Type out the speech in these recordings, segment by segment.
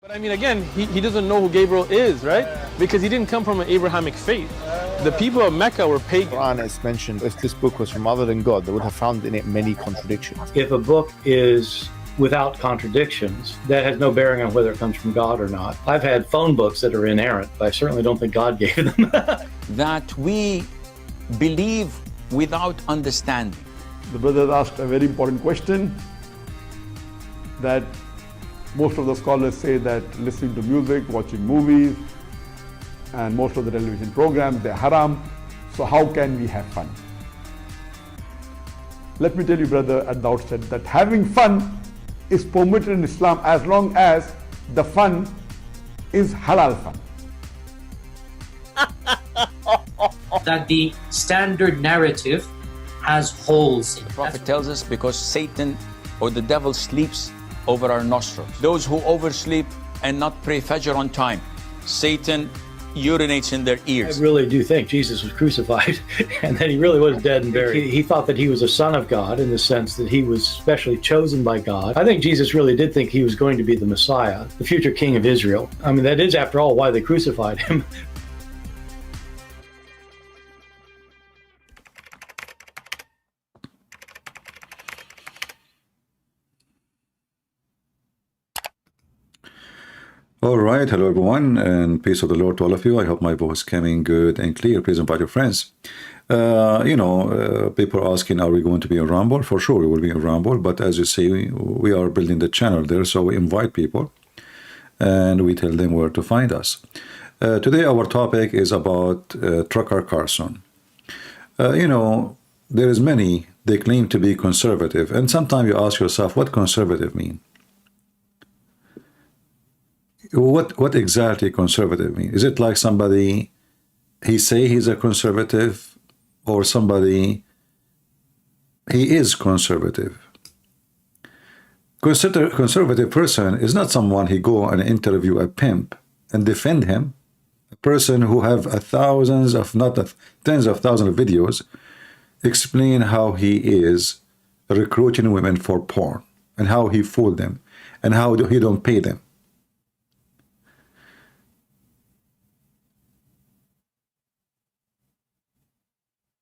But I mean, again, he doesn't know who Gabriel is, right? Because he didn't come from an Abrahamic faith. The people of Mecca were pagan. The Quran is mentioned, if this book was from other than God, they would have found in it many contradictions. If a book is without contradictions, that has no bearing on whether it comes from God or not. I've had phone books that are inerrant, but I certainly don't think God gave them. That we believe without understanding. The brother asked a very important question, that most of the scholars say that listening to music, watching movies, and most of the television programs, they're haram. So how can we have fun? Let me tell you, brother, at the outset, that having fun is permitted in Islam as long as the fun is halal fun. That the standard narrative has holes in it. The Prophet tells us because Satan or the devil sleeps over our nostrils. Those who oversleep and not pray Fajr on time, Satan urinates in their ears. I really do think Jesus was crucified and that he really was dead and buried. He thought that he was a son of God in the sense that he was specially chosen by God. I think Jesus really did think he was going to be the Messiah, the future king of Israel. I mean, that is, after all, why they crucified him. All right, hello everyone, and peace of the Lord to all of you. I hope my voice is coming good and clear. Please invite your friends. People are asking, are we going to be a Rumble? For sure, we will be a Rumble, but as you see, we are building the channel there, so we invite people and we tell them where to find us. Today, our topic is about Trucker Carlson. There is many, they claim to be conservative, and sometimes you ask yourself, what conservative mean? What exactly conservative mean? Is it like somebody, he say he's a conservative, or somebody, he is conservative? Conservative person is not someone he go and interview a pimp and defend him. A person who have thousands of, not tens of thousands of videos explain how he is recruiting women for porn and how he fooled them and how he don't pay them.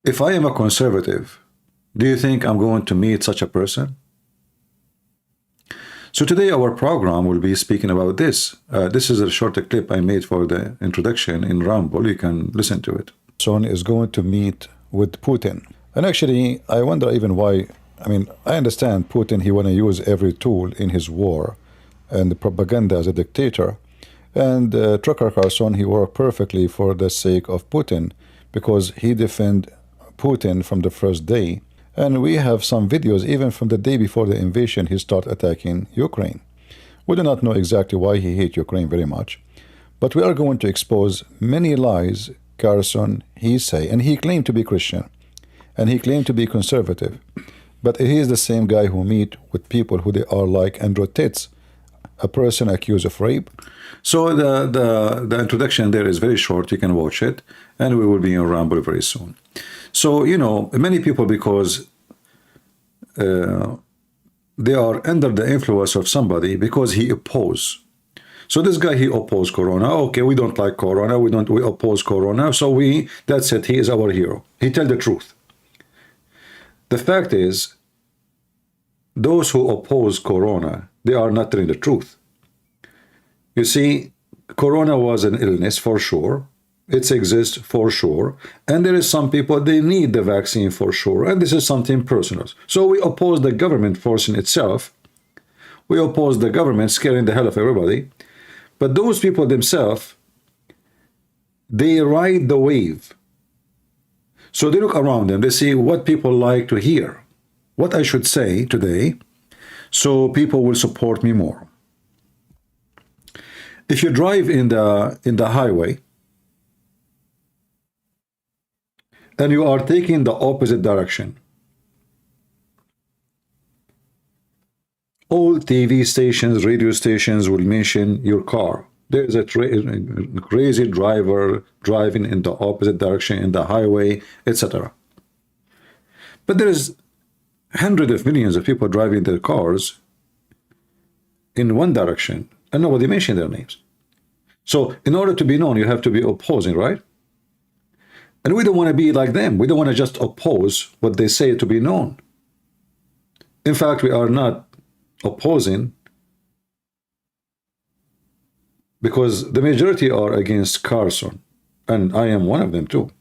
If I am a conservative, do you think I'm going to meet such a person? So today our program will be speaking about this. This is a short clip I made for the introduction in Rumble. You can listen to it. Son is going to meet with Putin. And actually, I wonder even why. I mean, I understand Putin, he want to use every tool in his war and the propaganda as a dictator. And Trucker Carlson, he worked perfectly for the sake of Putin because he defend Putin from the first day, and we have some videos even from the day before the invasion he started attacking Ukraine. We do not know exactly why he hates Ukraine very much, but we are going to expose many lies Carlson he say, and he claimed to be Christian and he claimed to be conservative, but he is the same guy who meet with people who they are like Andrew Tate, a person accused of rape. So the introduction there is very short. You can watch it, and we will be in Rumble very soon. So, many people, because they are under the influence of somebody because he oppose. So this guy, he oppose Corona. Okay, we don't like Corona. We oppose Corona. So that's it. He is our hero. He tell the truth. The fact is, those who oppose Corona, they are not telling the truth. You see, Corona was an illness for sure. It exists for sure. And there is some people, they need the vaccine for sure. And this is something personal. So we oppose the government forcing itself. We oppose the government scaring the hell of everybody. But those people themselves, they ride the wave. So they look around them. They see what people like to hear, what I should say today, so people will support me more. If you drive in the highway and you are taking the opposite direction, all TV stations, radio stations will mention your car. There is a crazy driver driving in the opposite direction in the highway, etc. But there is hundreds of millions of people driving their cars in one direction, and nobody mentioned their names. So in order to be known, you have to be opposing, right? And we don't want to be like them. We don't want to just oppose what they say to be known. In fact, we are not opposing because the majority are against Carlson, and I am one of them too.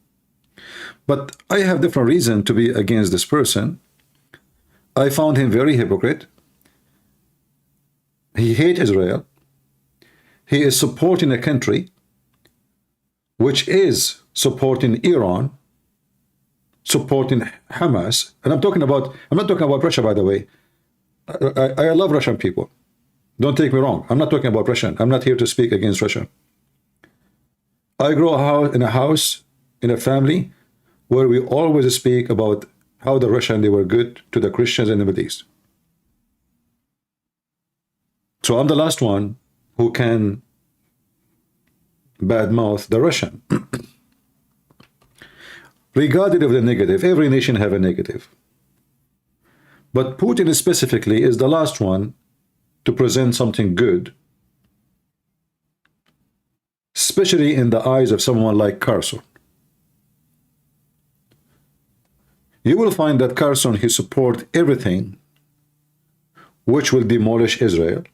But I have different reason to be against this person. I found him very hypocrite. He hates Israel. He is supporting a country which is supporting Iran, supporting Hamas. And I'm not talking about Russia, by the way. I love Russian people. Don't take me wrong. I'm not talking about Russian. I'm not here to speak against Russia. I grew up in a house, in a family, where we always speak about how the Russians, they were good to the Christians in the Middle East. So I'm the last one who can badmouth the Russian. Regardless of the negative, every nation have a negative. But Putin specifically is the last one to present something good, especially in the eyes of someone like Carlson. You will find that Carlson, he supports everything which will demolish Israel,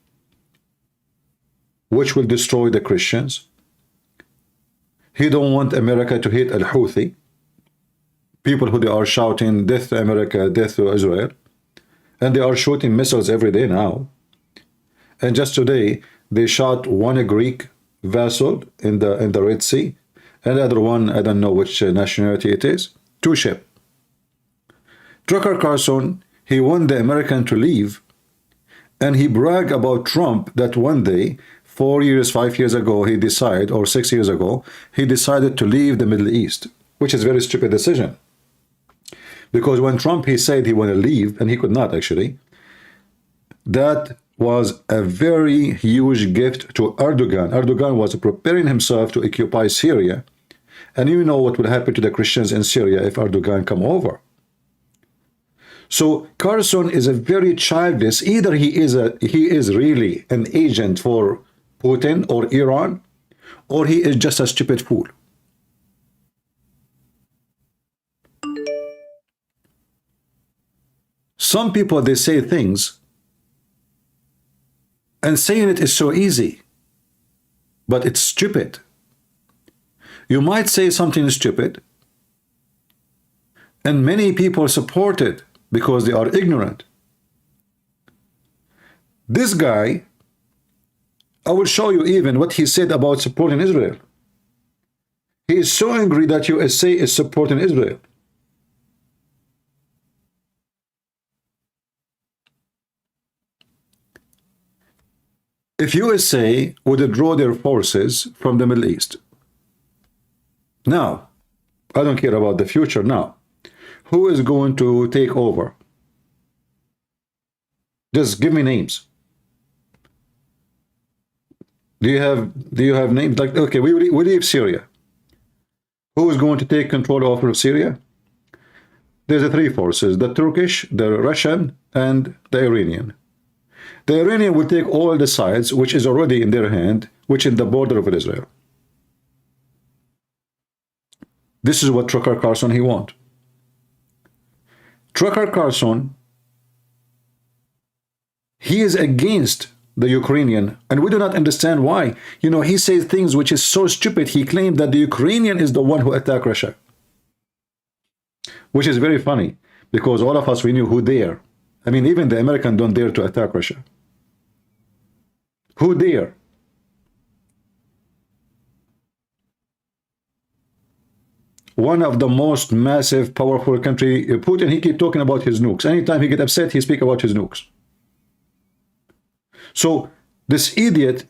which will destroy the Christians. He don't want America to hit Al-Houthi, people who they are shouting death to America, death to Israel, and they are shooting missiles every day now. And just today they shot one Greek vessel in the Red Sea, and the other one, I don't know which nationality it is, 2 ships. Tucker Carlson, he want the American to leave, and he bragged about Trump that one day, 4 years, 5 years ago, he decided, or 6 years ago, he decided to leave the Middle East, which is a very stupid decision. Because when Trump, he said he wanted to leave, and he could not actually, that was a very huge gift to Erdogan. Erdogan was preparing himself to occupy Syria, and you know what will happen to the Christians in Syria if Erdogan come over. So Carlson is a very childish. Either he is really an agent for Putin or Iran, or he is just a stupid fool. Some people, they say things, and saying it is so easy, but it's stupid. You might say something stupid, and many people support it because they are ignorant. This guy, I will show you even what he said about supporting Israel. He is so angry that USA is supporting Israel. If USA would withdraw their forces from the Middle East, now, I don't care about the future now, who is going to take over? Just give me names. Do you have names? Like, okay, we leave Syria. Who is going to take control of Syria? There's 3 forces: the Turkish, the Russian, and the Iranian. The Iranian will take all the sides, which is already in their hand, which is the border of Israel. This is what Tucker Carlson he want. Tucker Carlson, he is against the Ukrainian, and we do not understand why. You know, he says things which is so stupid. He claimed that the Ukrainian is the one who attacked Russia, which is very funny, because all of us, we knew who dare. I mean, even the Americans don't dare to attack Russia. Who dare? One of the most massive, powerful country, Putin, he keep talking about his nukes. Anytime he get upset, he speak about his nukes. So this idiot,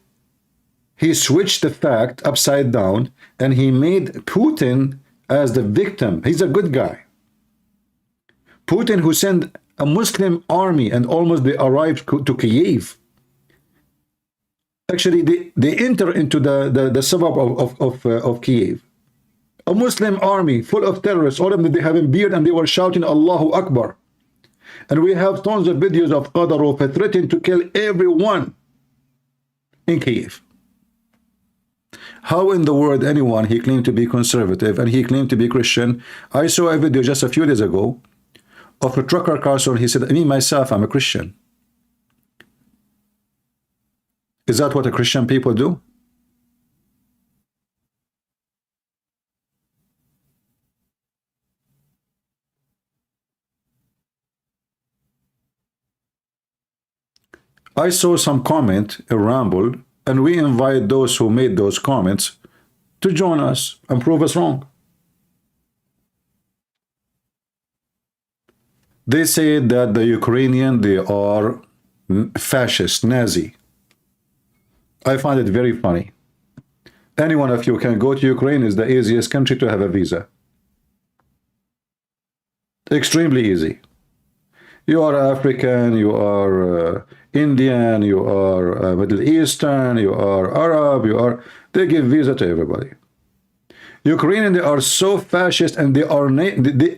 he switched the fact upside down, and he made Putin as the victim. He's a good guy. Putin, who sent a Muslim army and almost they arrived to Kiev. Actually, they enter into the suburb of Kiev. A Muslim army full of terrorists, all of them, they have a beard, and they were shouting Allahu Akbar. And we have tons of videos of Qadarov threatening to kill everyone in Kiev. How in the world anyone, he claimed to be conservative and he claimed to be Christian. I saw a video just a few days ago of a trucker Carlson. He said, me, myself, I'm a Christian. Is that what a Christian people do? I saw some comment, a ramble, and we invite those who made those comments to join us and prove us wrong. They say that the Ukrainian, they are fascist, Nazi. I find it very funny. Any one of you can go to Ukraine. Is the easiest country to have a visa. Extremely easy. You are African, you are Indian, you are Middle Eastern, you are Arab, they give visa to everybody. Ukrainians, they are so fascist, and they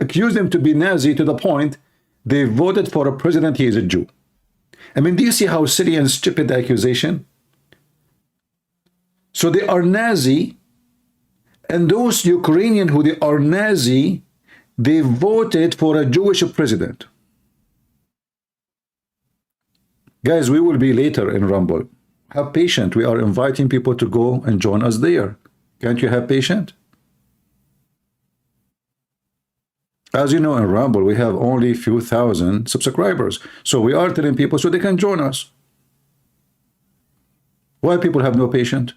accuse them to be Nazi to the point they voted for a president, he is a Jew. I mean, do you see how silly and stupid the accusation? So they are Nazi, and those Ukrainians who they are Nazi, they voted for a Jewish president. Guys, we will be later in Rumble. Have patience. We are inviting people to go and join us there. Can't you have patience? As you know, in Rumble, we have only a few thousand subscribers. So we are telling people so they can join us. Why people have no patience?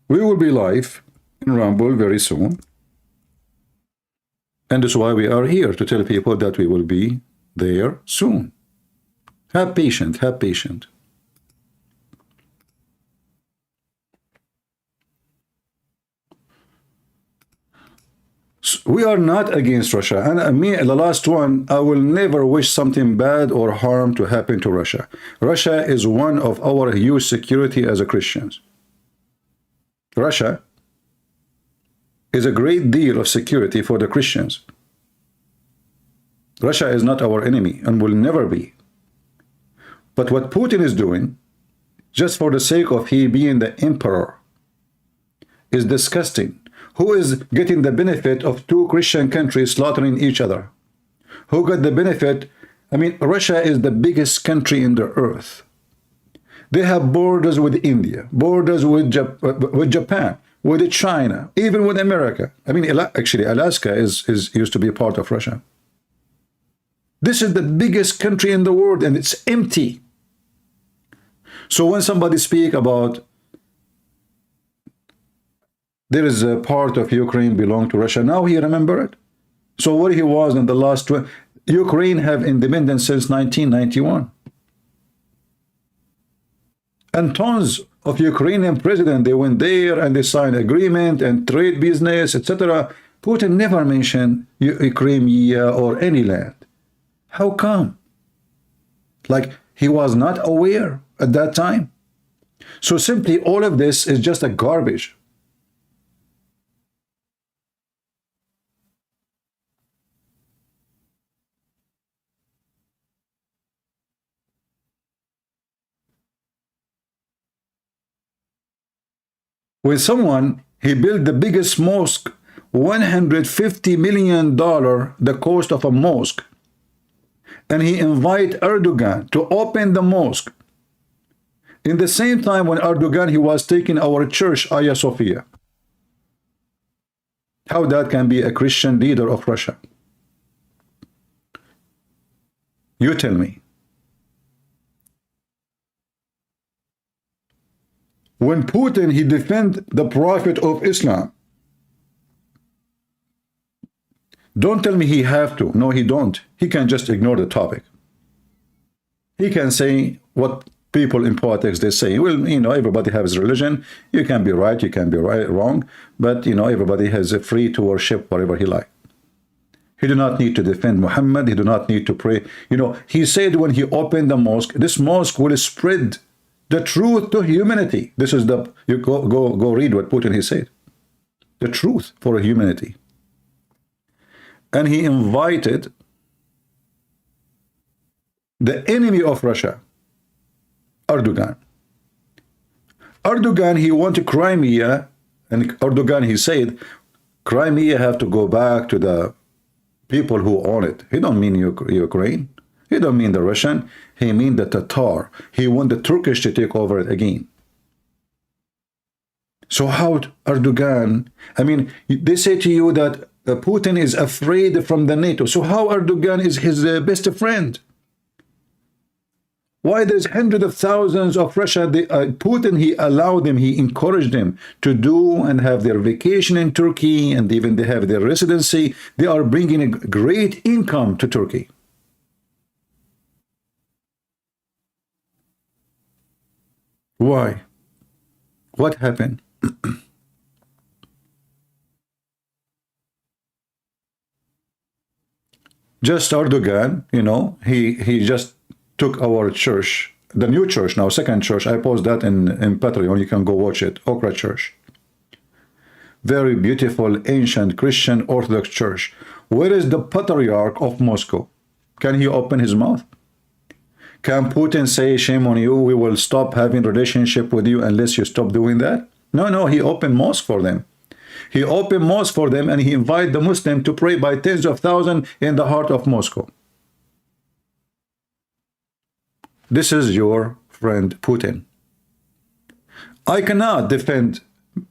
We will be live in Rumble very soon. And that's why we are here, to tell people that we will be there soon. Have patience, have patience. We are not against Russia. And me, the last one, I will never wish something bad or harm to happen to Russia. Russia is one of our huge security as a Christians. Russia is a great deal of security for the Christians. Russia is not our enemy and will never be. But what Putin is doing, just for the sake of he being the emperor, is disgusting. Who is getting the benefit of two Christian countries slaughtering each other? Who got the benefit? I mean, Russia is the biggest country in the earth. They have borders with India, borders with Japan, with China, even with America. I mean, actually, Alaska used to be a part of Russia. This is the biggest country in the world, and it's empty. So when somebody speaks about there is a part of Ukraine belong to Russia, now he remember it. So what he was in the last Ukraine have independence since 1991. And tons of Ukrainian president, they went there and they signed agreement and trade business, etc. Putin never mentioned Crimea or any land. How come? Like he was not aware at that time. So simply all of this is just a garbage. When someone, he built the biggest mosque, $150 million, the cost of a mosque, and he invite Erdogan to open the mosque. In the same time when Erdogan, he was taking our church, Hagia Sophia. How that can be a Christian leader of Russia? You tell me. When Putin, he defend the Prophet of Islam, don't tell me he have to. No, he don't. He can just ignore the topic. He can say what people in politics, they say. Well, you know, everybody has religion. You can be right, you can be right, wrong. But, you know, everybody has a free to worship whatever he like. He do not need to defend Muhammad. He do not need to pray. You know, he said when he opened the mosque, this mosque will spread the truth to humanity. This is the, you go read what Putin he said. The truth for humanity. And he invited the enemy of Russia, Erdogan. Erdogan, he wanted Crimea, and Erdogan, he said, Crimea have to go back to the people who own it. He don't mean Ukraine. He don't mean the Russian. He mean the Tatar. He want the Turkish to take over it again. So how Erdogan, I mean, they say to you that Putin is afraid from the NATO. So how Erdogan is his best friend? Why there's hundreds of thousands of Russia, Putin, he allowed them, he encouraged them to do and have their vacation in Turkey, and even they have their residency. They are bringing a great income to Turkey. Why? What happened? Just Erdogan, you know, he just took our church, the new church now, second church. I post that in Patreon. You can go watch it. Okra Church. Very beautiful, ancient Christian Orthodox church. Where is the patriarch of Moscow? Can he open his mouth? Can Putin say, shame on you, we will stop having relationship with you unless you stop doing that? No, no, he opened mosque for them. He opened mosque for them, and he invited the Muslim to pray by tens of thousands in the heart of Moscow. This is your friend Putin. I cannot defend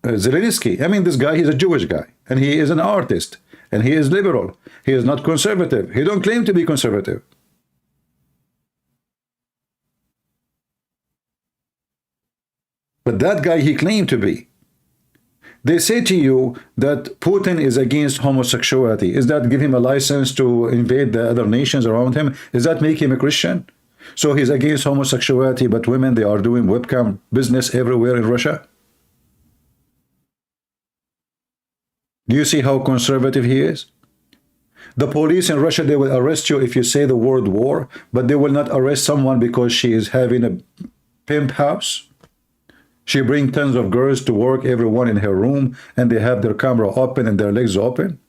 Zelensky. I mean, this guy, he's a Jewish guy, and he is an artist, and he is liberal. He is not conservative. He don't claim to be conservative. But that guy, he claimed to be. They say to you that Putin is against homosexuality. Is that give him a license to invade the other nations around him? Does that make him a Christian? So he's against homosexuality, but women, they are doing webcam business everywhere in Russia? Do you see how conservative he is? The police in Russia, they will arrest you if you say the word war, but they will not arrest someone because she is having a pimp house. She brings tons of girls to work, everyone in her room, and they have their camera open and their legs open.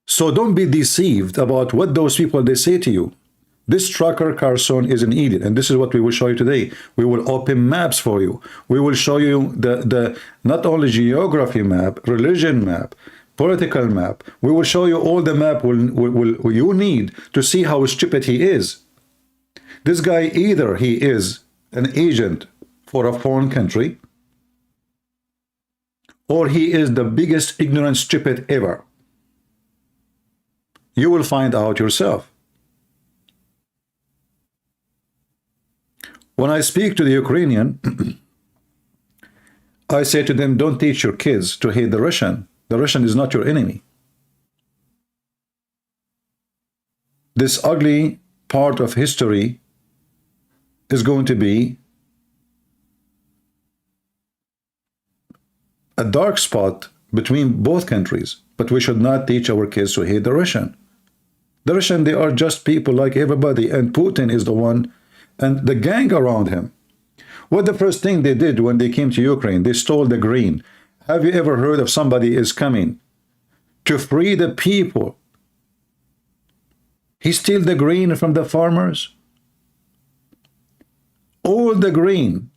So don't be deceived about what those people, they say to you. This trucker Carlson is an idiot, and this is what we will show you today. We will open maps for you. We will show you the not only geography map, religion map, political map. We will show you all the map you need to see how stupid he is. This guy, either he is an agent for a foreign country, or he is the biggest ignorant stupid ever. You will find out yourself. When I speak to the Ukrainian, I say to them, don't teach your kids to hate the Russian. The Russian is not your enemy. This ugly part of history is going to be a dark spot between both countries, but we should not teach our kids to hate the Russian. The Russian, they are just people like everybody, and Putin is the one, and the gang around him. What the first thing they did when they came to Ukraine? They stole the grain. Have you ever heard of somebody is coming to free the people? He steals the grain from the farmers. All the grain,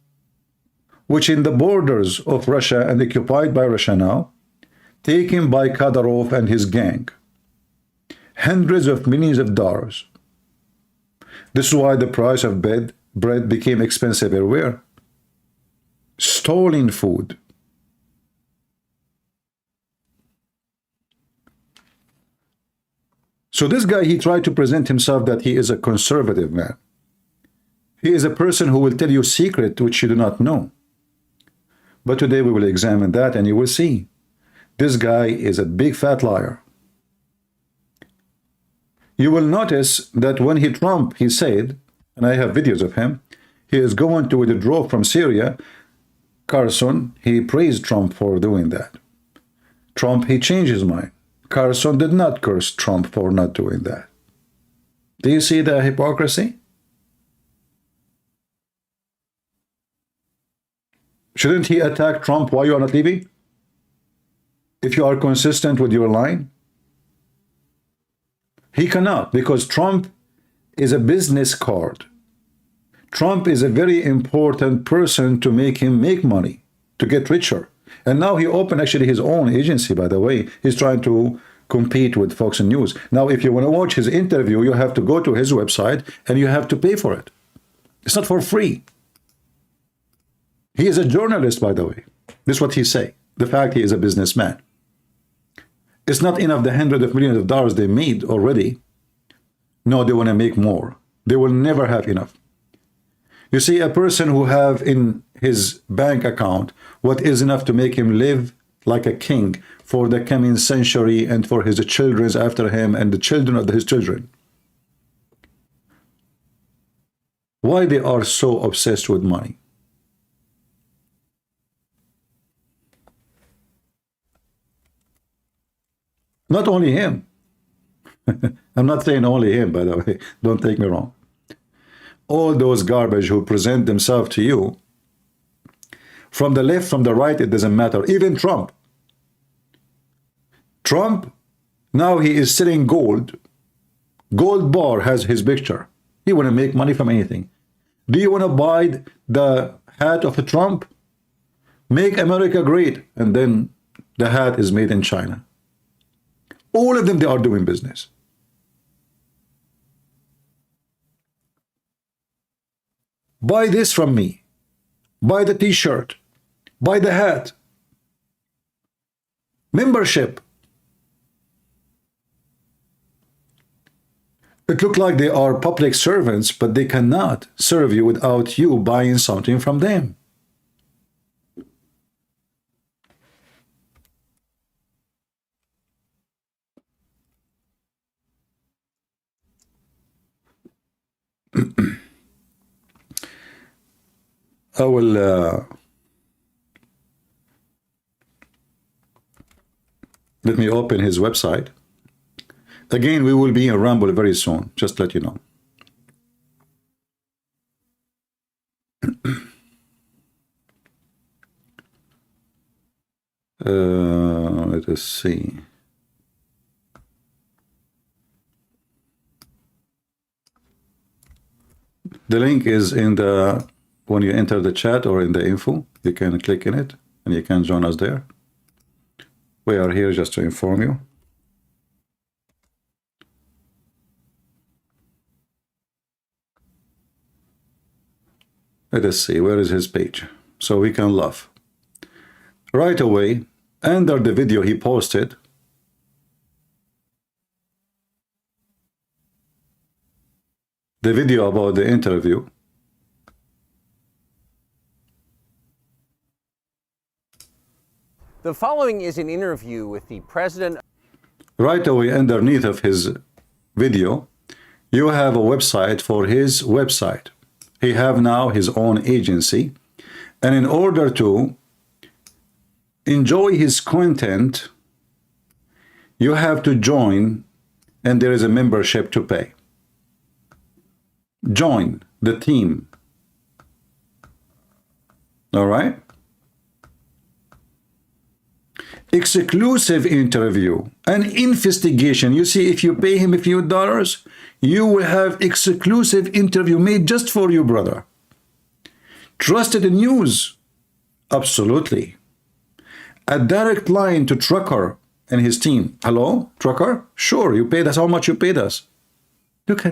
which in the borders of Russia and occupied by Russia now, taken by Kadyrov and his gang. Hundreds of millions of dollars. This is why the price of bread became expensive everywhere. Stolen food. So this guy, he tried to present himself that he is a conservative man. He is a person who will tell you secret which you do not know. But today we will examine that, and you will see. This guy is a big fat liar. You will notice that when Trump, he said, and I have videos of him, he is going to withdraw from Syria. Carlson, he praised Trump for doing that. Trump, he changed his mind. Carlson did not curse Trump for not doing that. Do you see the hypocrisy? Shouldn't he attack Trump while you are not leaving? if you are consistent with your line? He cannot, because Trump is a business card. Trump is a very important person to make him make money, to get richer. And now he opened actually his own agency, by the way. He's trying to compete with Fox News. Now, if you want to watch his interview, you have to go to his website and you have to pay for it. It's not for free. He is a journalist, by the way. This is what he say. The fact he is a businessman. It's not enough the hundreds of millions of dollars they made already. No, they want to make more. They will never have enough. You see, a person who have in his bank account what is enough to make him live like a king for the coming century and for his children after him and the children of his children. Why they are so obsessed with money? Not only him. I'm not saying only him, by the way. Don't take me wrong. All those garbage who present themselves to you, from the left, from the right, it doesn't matter. Even Trump. Trump, now he is selling gold. Gold bar has his picture. He want to make money from anything. Do you want to buy the hat of Trump? Make America great. And then the hat is made in China. All of them, they are doing business. Buy this from me. Buy the t-shirt. Buy the hat. Membership. It looks like they are public servants, but they cannot serve you without you buying something from them. I will let me open his website. Again, we will be in Rumble very soon, just to let you know. Let us see. The link is in the, when you enter the chat or in the info, you can click in it and you can join us there. We are here just to inform you. Let us see, where is his page? So we can laugh. Right away, under the video he posted, the video about the interview, the following is an interview with the president. Right away underneath of his video, you have a website for his website. He have now his own agency, and in order to enjoy his content, you have to join, and there is a membership to pay. Join the team. All right? Exclusive interview, an investigation. You see, if you pay him a few dollars, you will have exclusive interview made just for you, brother. Trusted news. Absolutely. A direct line to Trucker and his team. Hello, Trucker? Sure, you paid us how much you paid us. Look how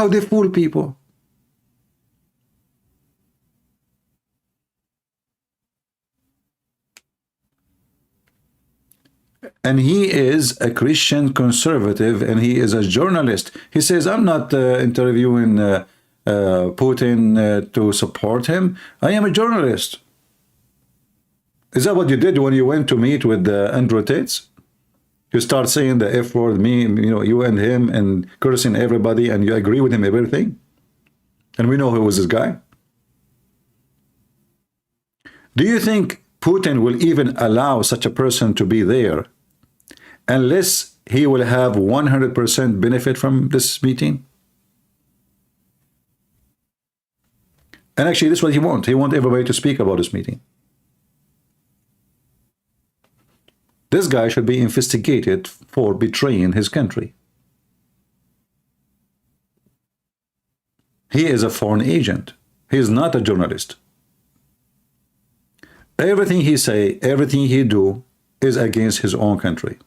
they fool people. And he is a Christian conservative, and he is a journalist. He says, I'm not interviewing Putin to support him. I am a journalist. Is that what you did when you went to meet with Andrew Tate? You start saying the F word, me, you know, you and him, and cursing everybody, and you agree with him everything? And we know who was this guy. Do you think Putin will even allow such a person to be there unless he will have 100% benefit from this meeting? And actually, this is what he wants. He wants everybody to speak about this meeting. This guy should be investigated for betraying his country. He is a foreign agent. He is not a journalist. Everything he say, everything he do is against his own country.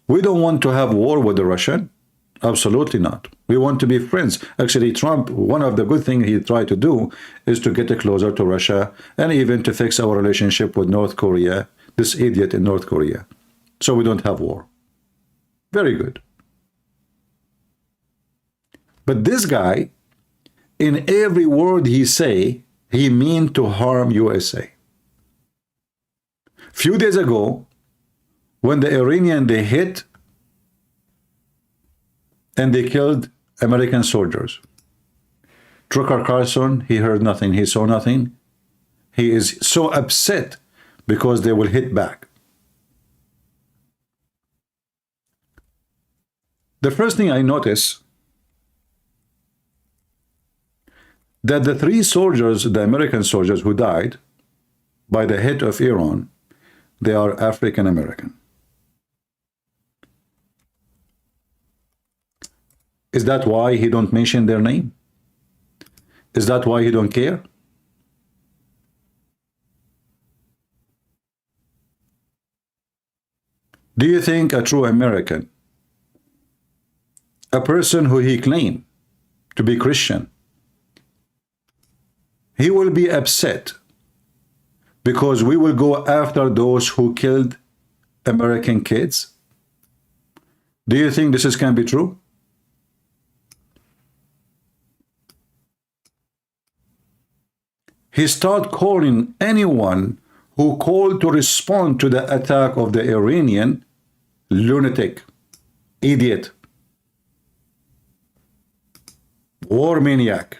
We don't want to have war with the Russian. Absolutely not. We want to be friends. Actually, Trump, one of the good things he tried to do is to get closer to Russia and even to fix our relationship with North Korea, this idiot in North Korea, so we don't have war. Very good. But this guy, in every word he say, he mean to harm USA. Few days ago, when the Iranian, they hit and they killed American soldiers. Trucker Carlson, he heard nothing, he saw nothing. He is so upset because they will hit back. The first thing I notice that the 3 soldiers, the American soldiers who died by the hit of Iran, they are African American. Is that why he don't mention their name? Is that why he don't care? Do you think a true American, a person who he claimed to be Christian, he will be upset because we will go after those who killed American kids? Do you think this can be true? He started calling anyone who called to respond to the attack of the Iranian lunatic, idiot, war maniac.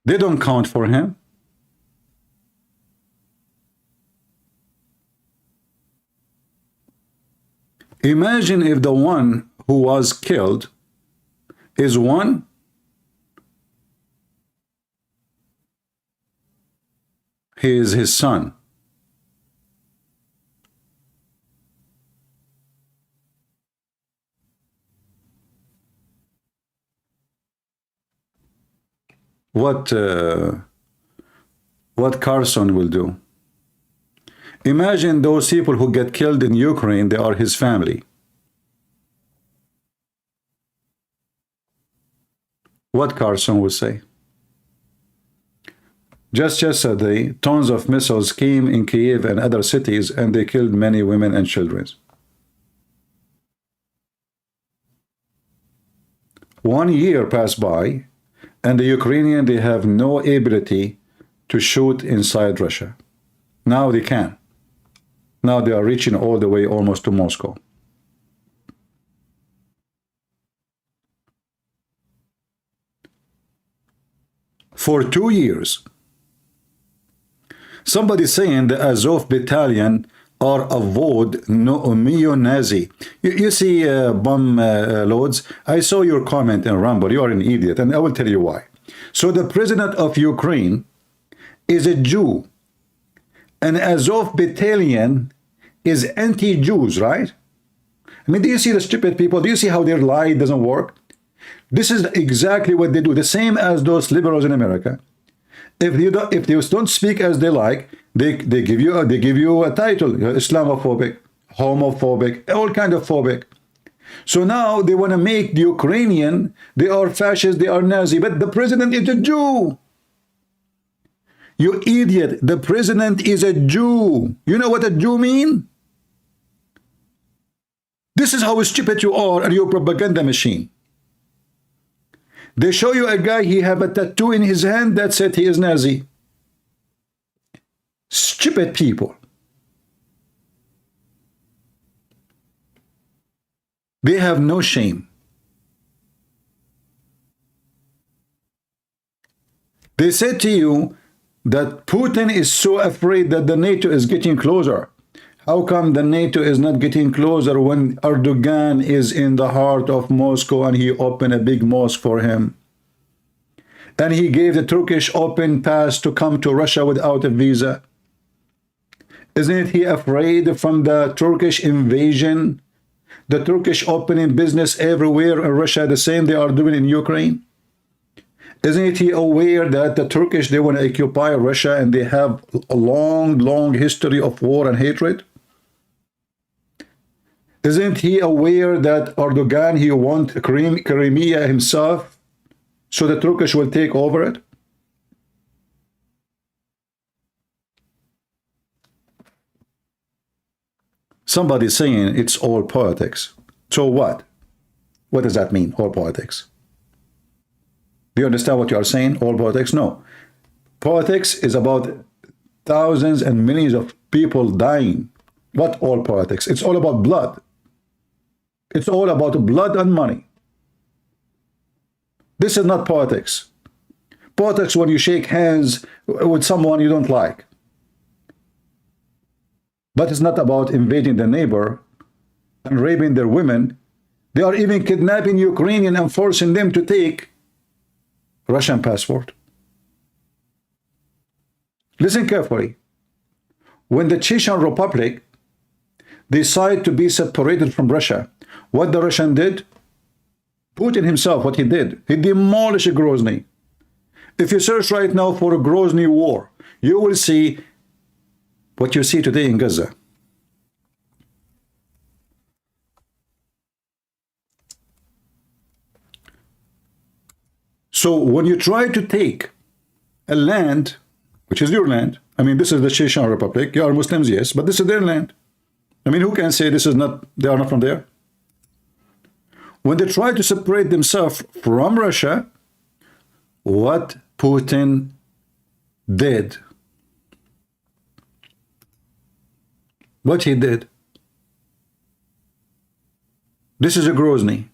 They don't count for him. Imagine if the one who was killed is one he is his son. What Carlson will do. Imagine those people who get killed in Ukraine, they are his family. What Carlson will say. Just yesterday, tons of missiles came in Kiev and other cities and they killed many women and children. 1 year passed by and the Ukrainians, they have no ability to shoot inside Russia. Now they can. Now they are reaching all the way almost to Moscow. For 2 years, somebody saying the Azov battalion are avoid neo-Nazi. You see, bomb loads, I saw your comment in Rumble, you are an idiot, and I will tell you why. So the president of Ukraine is a Jew, and Azov battalion is anti-Jews, right? I mean, do you see the stupid people? Do you see how their lie doesn't work? This is exactly what they do, the same as those liberals in America. If they don't speak as they like, they give you a title, Islamophobic, homophobic, all kind of phobic. So now they want to make the Ukrainian, they are fascist, they are Nazi, but the president is a Jew. You idiot, the president is a Jew. You know what a Jew means? This is how stupid you are and your propaganda machine. They show you a guy, he have a tattoo in his hand, that's it, he is Nazi. Stupid people. They have no shame. They said to you that Putin is so afraid that the NATO is getting closer. How come the NATO is not getting closer when Erdogan is in the heart of Moscow and he opened a big mosque for him? And he gave the Turkish open pass to come to Russia without a visa. Isn't he afraid from the Turkish invasion? The Turkish opening business everywhere in Russia, the same they are doing in Ukraine. Isn't he aware that the Turkish, they want to occupy Russia and they have a long history of war and hatred? Isn't he aware that Erdogan, he wants Crimea himself, so the Turkish will take over it? Somebody saying it's all politics. So what? What does that mean, all politics? Do you understand what you are saying, all politics? No. Politics is about thousands and millions of people dying. What all politics? It's all about blood. It's all about blood and money. This is not politics. Politics when you shake hands with someone you don't like. But it's not about invading the neighbor and raping their women. They are even kidnapping Ukrainian and forcing them to take Russian passport. Listen carefully. When the Chechen Republic decided to be separated from Russia, what the Russian did? Putin himself, what he did, he demolished Grozny. If you search right now for a Grozny war, you will see what you see today in Gaza. So when you try to take a land, which is your land, I mean, this is the Chechen Republic, you are Muslims, yes, but this is their land. I mean, who can say this is not, they are not from there? When they try to separate themselves from Russia, what Putin did, what he did, this is a Grozny.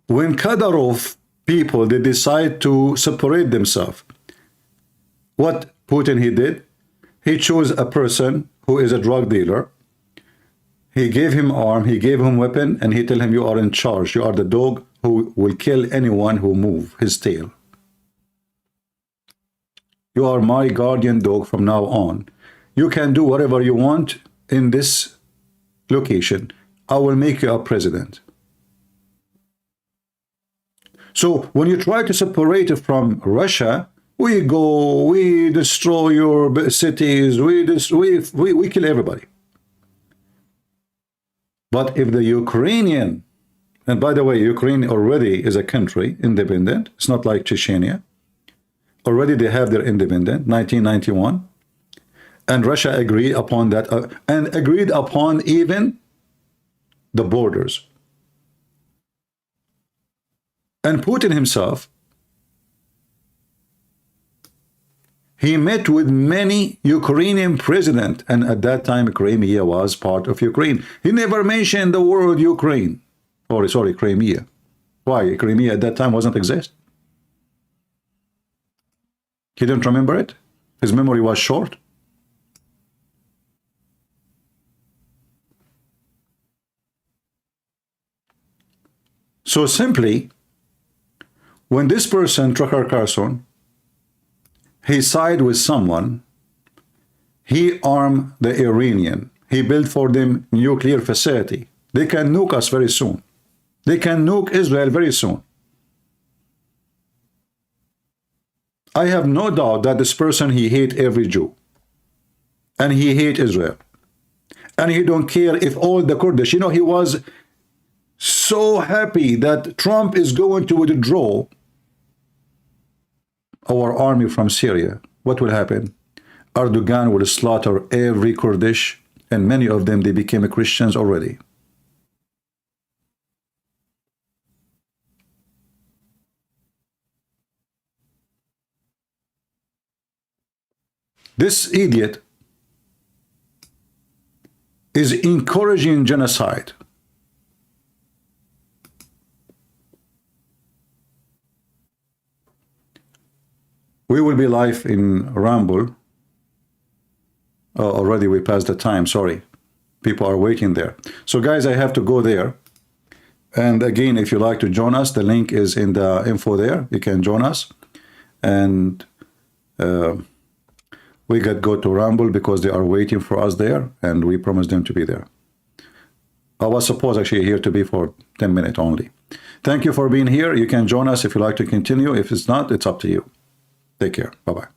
When Kadyrov people, they decide to separate themselves, what Putin he did, he chose a person who is a drug dealer. He gave him arm, he gave him weapon, and he tell him, you are in charge. You are the dog who will kill anyone who move his tail. You are my guardian dog from now on. You can do whatever you want in this location. I will make you a president. So when you try to separate it from Russia, we go, we destroy your cities, we kill everybody. But if the Ukrainian, and by the way, Ukraine already is a country, independent, it's not like Chechnya. Already they have their independence, 1991. And Russia agreed upon that, and agreed upon even the borders. And Putin himself, he met with many Ukrainian presidents, and at that time Crimea was part of Ukraine. He never mentioned the word Ukraine, or sorry, Crimea. Why? Crimea at that time wasn't exist. He didn't remember it. His memory was short. So simply, when this person, Tucker Carlson, he sided with someone, he armed the Iranian. He built for them nuclear facility. They can nuke us very soon. They can nuke Israel very soon. I have no doubt that this person, he hate every Jew. And he hate Israel. And he don't care if all the Kurdish, you know, he was so happy that Trump is going to withdraw our army from Syria. What will happen? Erdogan will slaughter every Kurdish, and many of them, they became Christians already. This idiot is encouraging genocide. We will be live in Rumble. Oh, already we passed the time, sorry. People are waiting there. So guys, I have to go there. And again, if you like to join us, the link is in the info there. You can join us. And we got go to Rumble because they are waiting for us there. And we promised them to be there. I was supposed actually here to be for 10 minutes only. Thank you for being here. You can join us if you like to continue. If it's not, it's up to you. Take care. Bye-bye.